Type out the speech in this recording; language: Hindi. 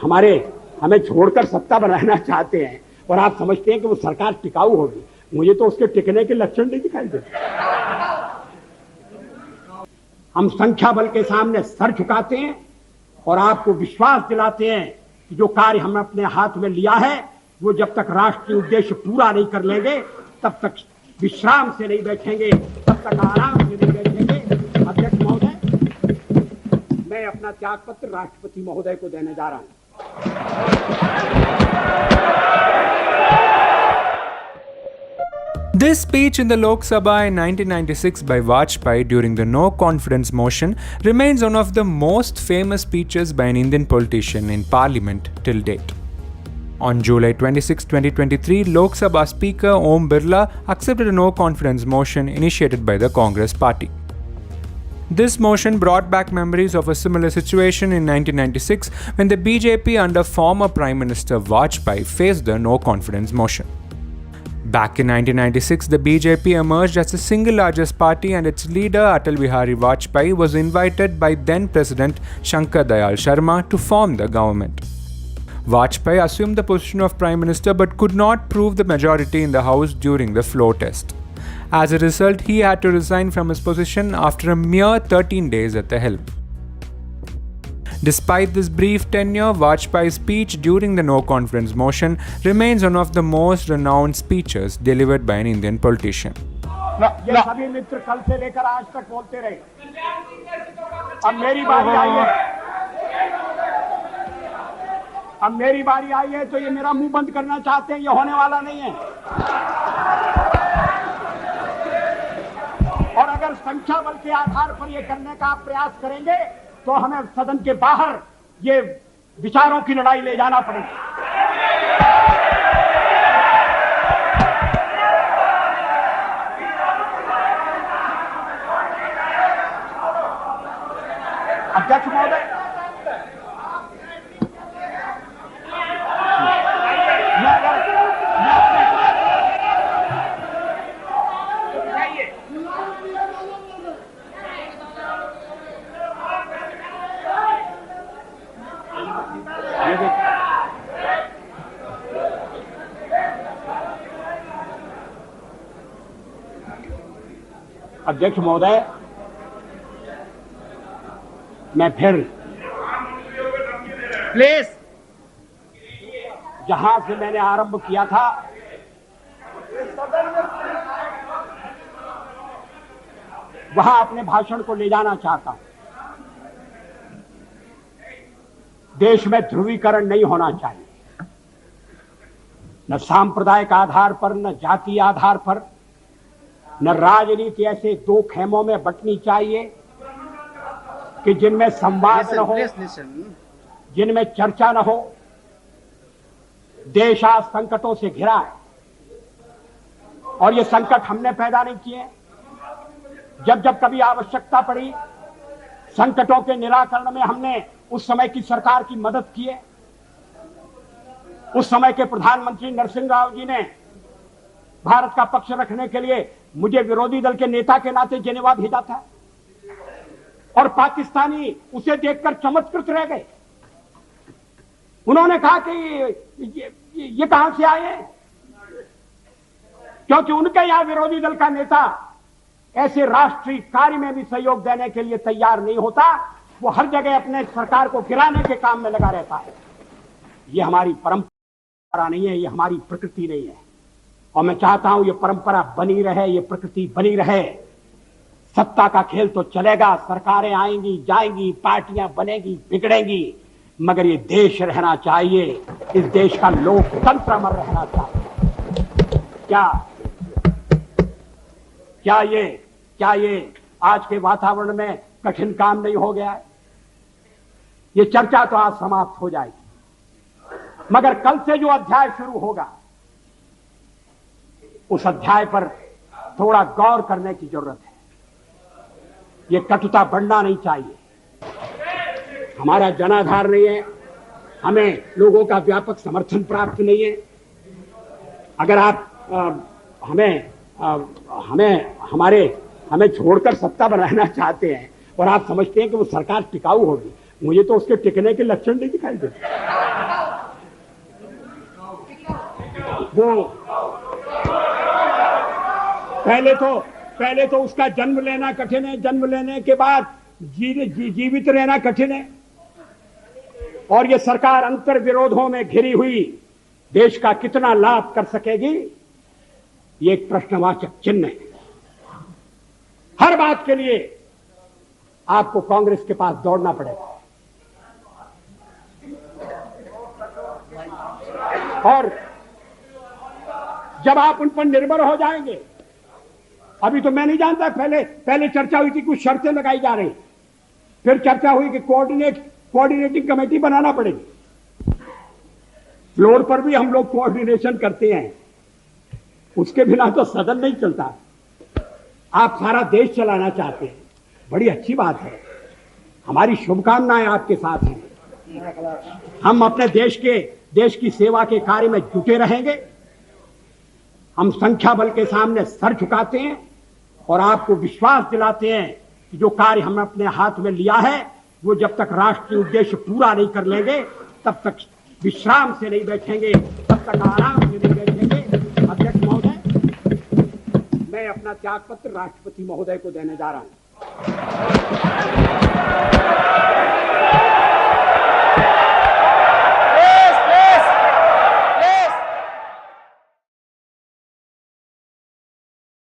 हमारे हमें छोड़कर सत्ता बनाना चाहते हैं और आप समझते हैं कि वो सरकार टिकाऊ होगी, मुझे तो उसके टिकने के लक्षण नहीं दिखाई देते। हम संख्या बल के सामने सर झुकाते हैं और आपको विश्वास दिलाते हैं कि जो कार्य हमने अपने हाथ में लिया है वो जब तक राष्ट्रीय उद्देश्य पूरा नहीं कर लेंगे तब तक विश्राम से नहीं बैठेंगे, तब तक आराम से नहीं बैठेंगे। अध्यक्ष महोदय, मैं अपना त्याग पत्र राष्ट्रपति महोदय को देने जा रहा हूं। This speech in the Lok Sabha in 1996 by Vajpayee during the no confidence motion remains one of the most famous speeches by an Indian politician in parliament till date. On July 26, 2023, Lok Sabha Speaker Om Birla accepted a no confidence motion initiated by the Congress party. This motion brought back memories of a similar situation in 1996 when the BJP under former Prime Minister Vajpayee faced the no confidence motion. Back in 1996, the BJP emerged as the single largest party and its leader Atal Bihari Vajpayee was invited by then President Shankar Dayal Sharma to form the government. Vajpayee assumed the position of Prime Minister but could not prove the majority in the House during the floor test. As a result, he had to resign from his position after a mere 13 days at the helm. Despite this brief tenure, Vajpayee's speech during the no confidence motion remains one of the most renowned speeches delivered by an Indian politician. ये सभी मित्र कल से लेकर आज तक बोलते रहे, अब मेरी बारी आई है, अब मेरी बारी आई है तो ये मेरा मुंह बंद करना चाहते हैं, ये होने वाला नहीं है। और अगर संख्या बल के आधार पर ये करने का आप प्रयास करेंगे तो हमें सदन के बाहर ये विचारों की लड़ाई ले जाना पड़ेगा। अध्यक्ष महोदय, अध्यक्ष महोदय, मैं फिर प्लीज जहां से मैंने आरंभ किया था वहां अपने भाषण को ले जाना चाहता हूं। देश में ध्रुवीकरण नहीं होना चाहिए, न सांप्रदायिक आधार पर, न जातीय आधार पर, न राजनीति ऐसे दो खेमों में बंटनी चाहिए कि जिनमें संवाद न हो, जिनमें चर्चा न हो। देश आज संकटों से घिरा है और ये संकट हमने पैदा नहीं किए। जब जब कभी आवश्यकता पड़ी संकटों के निराकरण में हमने उस समय की सरकार की मदद की है। उस समय के प्रधानमंत्री नरसिंह राव जी ने भारत का पक्ष रखने के लिए मुझे विरोधी दल के नेता के नाते जेनेवा भेजा था और पाकिस्तानी उसे देखकर चमत्कृत रह गए। उन्होंने कहा कि ये कहां से आए हैं, क्योंकि उनके यहां विरोधी दल का नेता ऐसे राष्ट्रीय कार्य में भी सहयोग देने के लिए तैयार नहीं होता। वो हर जगह अपने सरकार को गिराने के काम में लगा रहता है। ये हमारी परंपरा नहीं है, ये हमारी प्रकृति नहीं है और मैं चाहता हूं ये परंपरा बनी रहे, ये प्रकृति बनी रहे। सत्ता का खेल तो चलेगा, सरकारें आएंगी जाएंगी, पार्टियां बनेगी बिगड़ेंगी, मगर ये देश रहना चाहिए, इस देश का लोकतंत्र अमर रहना चाहिए। क्या ये आज के वातावरण में कठिन काम नहीं हो गया है? ये चर्चा तो आज समाप्त हो जाएगी, मगर कल से जो अध्याय शुरू होगा उस अध्याय पर थोड़ा गौर करने की जरूरत है। ये कटुता बढ़ना नहीं चाहिए। हमारा जनाधार नहीं है, हमें लोगों का व्यापक समर्थन प्राप्त नहीं है। अगर आप हमें छोड़कर सत्ता बनाना चाहते हैं और आप समझते हैं कि वो सरकार टिकाऊ होगी, मुझे तो उसके टिकने के लक्षण नहीं दिखाई देते। वो पहले तो उसका जन्म लेना कठिन है, जन्म लेने के बाद जीवित रहना कठिन है, और ये सरकार अंतर विरोधों में घिरी हुई देश का कितना लाभ कर सकेगी, ये एक प्रश्नवाचक चिन्ह है। हर बात के लिए आपको कांग्रेस के पास दौड़ना पड़ेगा, और जब आप उन पर निर्भर हो जाएंगे, अभी तो मैं नहीं जानता, पहले चर्चा हुई थी, कुछ शर्तें लगाई जा रही, फिर चर्चा हुई कि कोऑर्डिनेटिंग कमेटी बनाना पड़ेगी। फ्लोर पर भी हम लोग कोऑर्डिनेशन करते हैं, उसके बिना तो सदन नहीं चलता। आप सारा देश चलाना चाहते हैं, बड़ी अच्छी बात है, हमारी शुभकामनाएं आपके साथ हैं। हम अपने देश की सेवा के कार्य में जुटे रहेंगे। हम संख्या बल के सामने सर झुकाते हैं और आपको विश्वास दिलाते हैं कि जो कार्य हमने अपने हाथ में लिया है, वो जब तक राष्ट्रीय उद्देश्य पूरा नहीं कर लेंगे, तब तक विश्राम से नहीं बैठेंगे, तब तक आराम से नहीं बैठेंगे। अध्यक्ष महोदय, मैं अपना त्याग पत्र राष्ट्रपति महोदय को देने जा रहा हूं।